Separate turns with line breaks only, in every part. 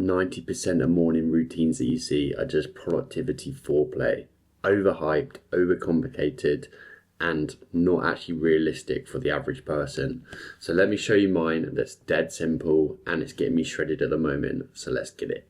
90% of morning routines that you see are just productivity foreplay, overhyped, overcomplicated, and not actually realistic for the average person. So let me show you mine that's dead simple and it's getting me shredded at the moment. So let's get it.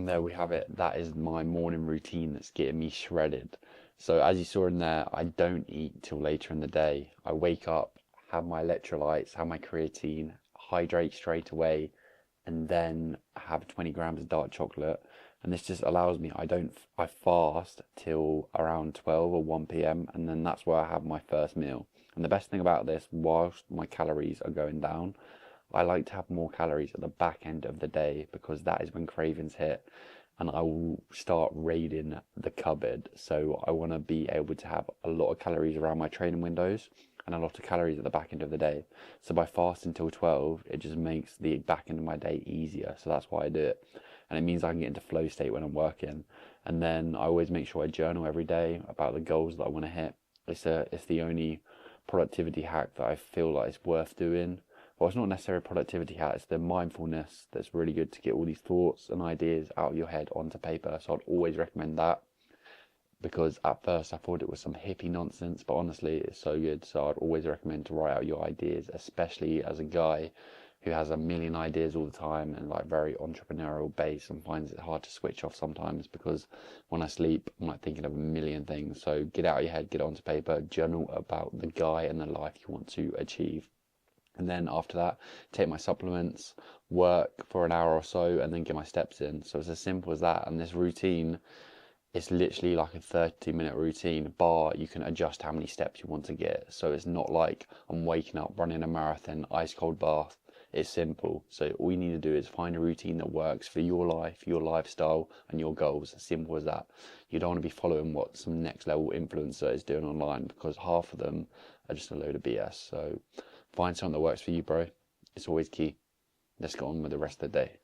There we have it. That is my morning routine that's getting me shredded. So as you saw in there, I don't eat till later in the day. I wake up, have my electrolytes, have my creatine, hydrate straight away, and then have 20 grams of dark chocolate. And this just allows me, I fast till around 12 or 1 p.m. and then that's where I have my first meal. And the best thing about this, whilst my calories are going down, I like to have more calories at the back end of the day because that is when cravings hit and I will start raiding the cupboard. So I want to be able to have a lot of calories around my training windows and a lot of calories at the back end of the day. So by fasting till 12, it just makes the back end of my day easier. So that's why I do it. And it means I can get into flow state when I'm working. And then I always make sure I journal every day about the goals that I want to hit. It's the only productivity hack that I feel like is worth doing. Well, it's not necessarily a productivity hack, it's the mindfulness that's really good to get all these thoughts and ideas out of your head onto paper. So I'd always recommend that because at first I thought it was some hippie nonsense, but honestly, it's so good. So I'd always recommend to write out your ideas, especially as a guy who has a million ideas all the time and like very entrepreneurial base and finds it hard to switch off sometimes because when I sleep, I'm like thinking of a million things. So get out of your head, get it onto paper, journal about the guy and the life you want to achieve. And then after that, take my supplements, work for an hour or so, and then get my steps in. So it's as simple as that. And this routine is literally like a 30-minute routine, bar you can adjust how many steps you want to get. So it's not like I'm waking up, running a marathon, ice cold bath. It's simple. So all you need to do is find a routine that works for your life, your lifestyle, and your goals. As simple as that. You don't want to be following what some next level influencer is doing online because half of them are just a load of BS. So find something that works for you, bro. It's always key. Let's get on with the rest of the day.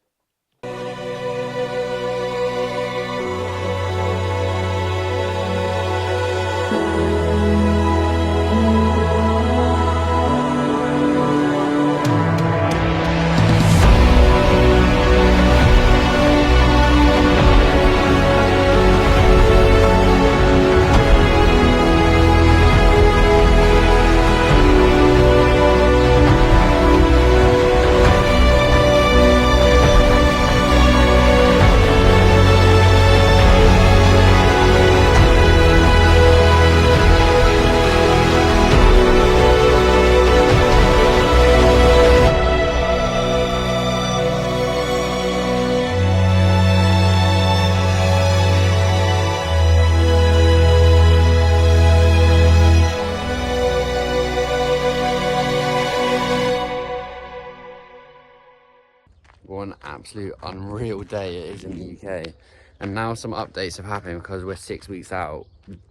absolute unreal day it is in the UK. And now some updates have happened because we're 6 weeks out.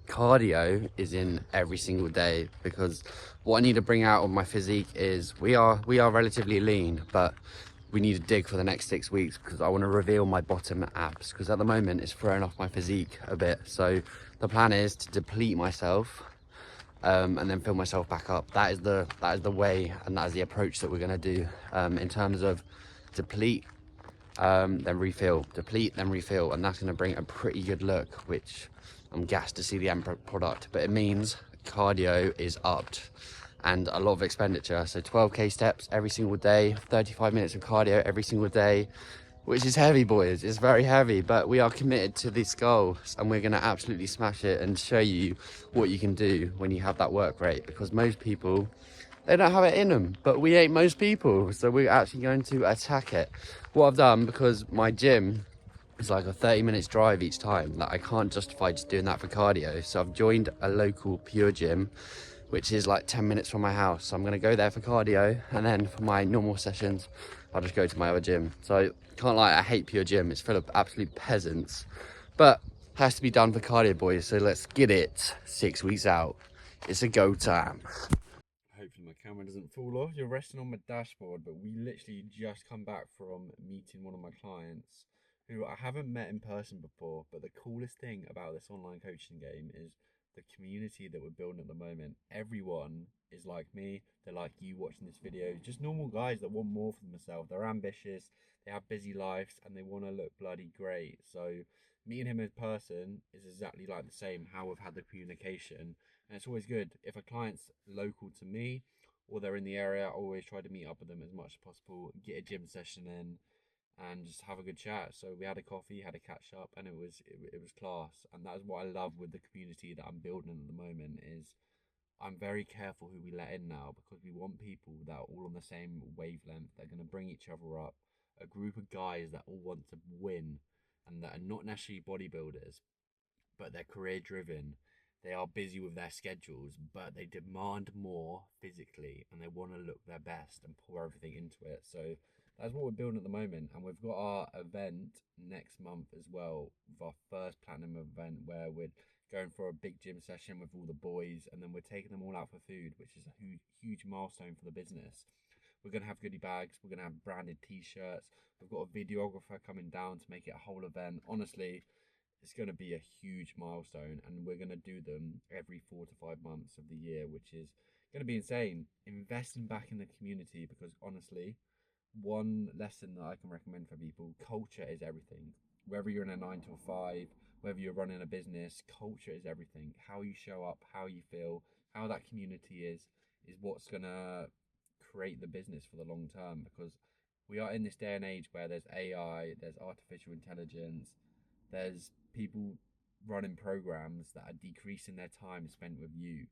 Cardio is in every single day because what I need to bring out of my physique is we are relatively lean, but we need to dig for the next 6 weeks because I want to reveal my bottom abs, because at the moment it's throwing off my physique a bit. So the plan is to deplete myself and then fill myself back up. That is the way, and that is the approach that we're going to do in terms of deplete, then refill, deplete, then refill, and that's going to bring a pretty good look, which I'm gassed to see the end product. But it means cardio is upped and a lot of expenditure. So 12k steps every single day, 35 minutes of cardio every single day, which is heavy, boys. It's very heavy, but we are committed to this goal and we're going to absolutely smash it and show you what you can do when you have that work rate, because most people, they don't have it in them, but we ain't most people. So we're actually going to attack it. What I've done, because my gym is like a 30 minutes drive each time, that I can't justify just doing that for cardio. So I've joined a local pure gym, which is like 10 minutes from my house. So I'm gonna go there for cardio, and then for my normal sessions, I'll just go to my other gym. So can't lie, I hate pure gym. It's full of absolute peasants, but has to be done for cardio, boys. So let's get it. 6 weeks out. It's a go time. Hopefully my camera doesn't fall off. You're resting on my dashboard, but we literally just come back from meeting one of my clients who I haven't met in person before. But the coolest thing about this online coaching game is the community that we're building at the moment. Everyone is like me. They're like you watching this video. Just normal guys that want more for themselves. They're ambitious. They have busy lives and they want to look bloody great. So meeting him in person is exactly like the same how we've had the communication. And it's always good if a client's local to me or they're in the area. I always try to meet up with them as much as possible, get a gym session in, and just have a good chat. So we had a coffee, had a catch up, and it was class. And that is what I love with the community that I'm building at the moment. Is I'm very careful who we let in now, because we want people that are all on the same wavelength. They're going to bring each other up. A group of guys that all want to win and that are not necessarily bodybuilders, but they're career driven. They are busy with their schedules, but they demand more physically and they want to look their best and pour everything into it. So that's what we're building at the moment. And we've got our event next month as well, with our first platinum event, where we're going for a big gym session with all the boys, and then we're taking them all out for food, which is a huge milestone for the business. We're going to have goodie bags. We're going to have branded t-shirts. We've got a videographer coming down to make it a whole event. Honestly, it's going to be a huge milestone, and we're going to do them every 4 to 5 months of the year, which is going to be insane. Investing back in the community, because honestly, one lesson that I can recommend for people: culture is everything. Whether you're in a 9 to 5, whether you're running a business, culture is everything. How you show up, how you feel, how that community is what's going to create the business for the long term. Because we are in this day and age where there's AI, there's artificial intelligence, there's people running programs that are decreasing their time spent with you.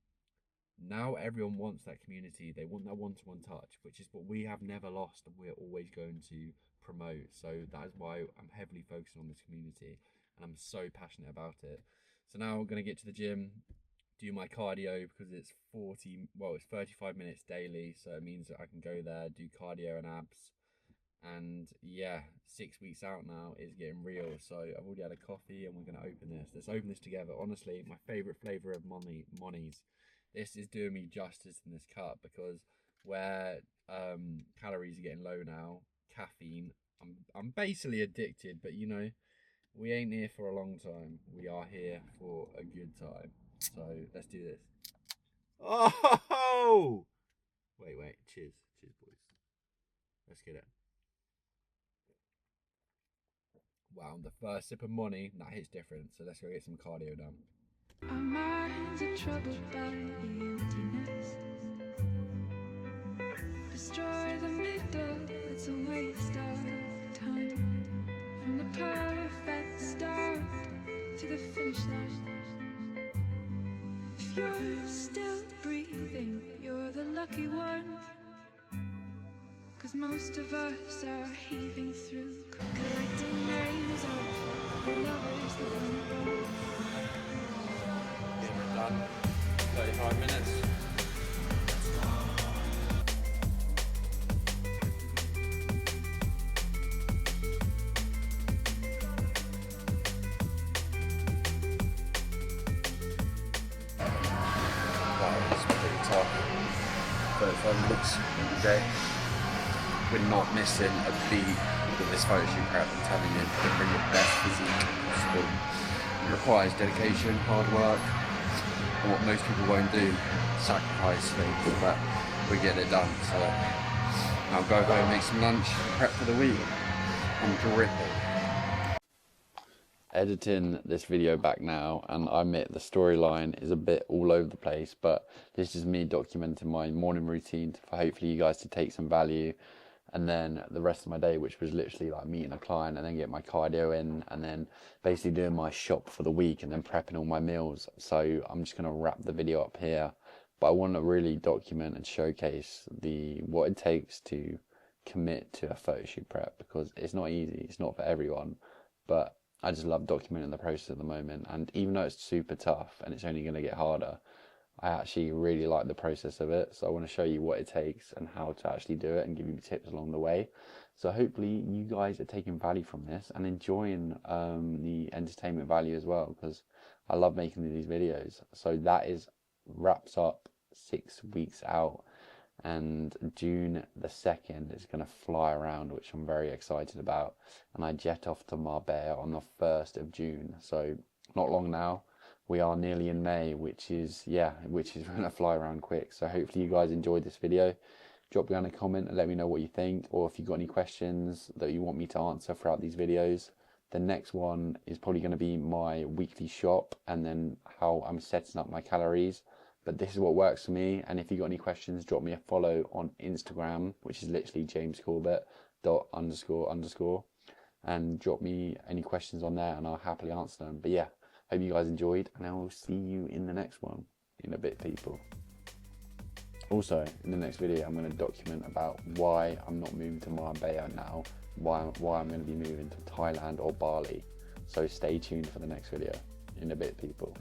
Now everyone wants that community. They want that one-to-one touch, which is what we have never lost and we're always going to promote. So that is why I'm heavily focusing on this community, and I'm so passionate about it. So now I'm going to get to the gym, do my cardio, because it's 35 minutes daily. So it means that I can go there, do cardio and abs. And yeah, 6 weeks out now, is getting real. So I've already had a coffee and we're going to open this. Let's open this together. Honestly, my favorite flavor of Monies. This is doing me justice in this cup, because where calories are getting low now, caffeine, I'm basically addicted. But you know, we ain't here for a long time. We are here for a good time. So let's do this. Oh! Wait. Cheers, boys. Let's get it. Wow, the first sip of money, that hits different. So let's go get some cardio done. Our minds are troubled by the emptiness. Destroy the middle, it's a waste of time. From the perfect start to the finish line. If you're still breathing, you're the lucky one. 'Cause most of us are heaving through, collecting names of the lovers that went wrong. Getting it done. 35 minutes. It's pretty tough. 35 minutes every day. We're not missing a beat with this photo shoot prep. I'm telling you, to bring the best physique possible. It requires dedication, hard work, and what most people won't do, sacrifice things, but we get it done. So I'll go home, make some lunch, prep for the week. I'm dripping. Editing this video back now, and I admit the storyline is a bit all over the place, but this is me documenting my morning routine for hopefully you guys to take some value. And then the rest of my day, which was literally like meeting a client and then get my cardio in and then basically doing my shop for the week and then prepping all my meals. So I'm just going to wrap the video up here, but I want to really document and showcase what it takes to commit to a photo shoot prep, because it's not easy, it's not for everyone, but I just love documenting the process at the moment. And even though it's super tough and it's only going to get harder, I actually really like the process of it. So I want to show you what it takes and how to actually do it and give you tips along the way. So hopefully you guys are taking value from this and enjoying the entertainment value as well, because I love making these videos. So that wraps up 6 weeks out, and June the 2nd is going to fly around, which I'm very excited about. And I jet off to Marbella on the 1st of June. So not long now. We are nearly in May, which is going to fly around quick. So hopefully you guys enjoyed this video. Drop down a comment and let me know what you think, or if you've got any questions that you want me to answer throughout these videos. The next one is probably going to be my weekly shop and then how I'm setting up my calories. But this is what works for me. And if you've got any questions, drop me a follow on Instagram, which is literally jamescorbett.__. And drop me any questions on there and I'll happily answer them. But yeah. Hope you guys enjoyed, and I will see you in the next one in a bit, people. Also, in the next video, I'm going to document about why I'm not moving to Marbella now, why I'm going to be moving to Thailand or Bali. So stay tuned for the next video in a bit, people.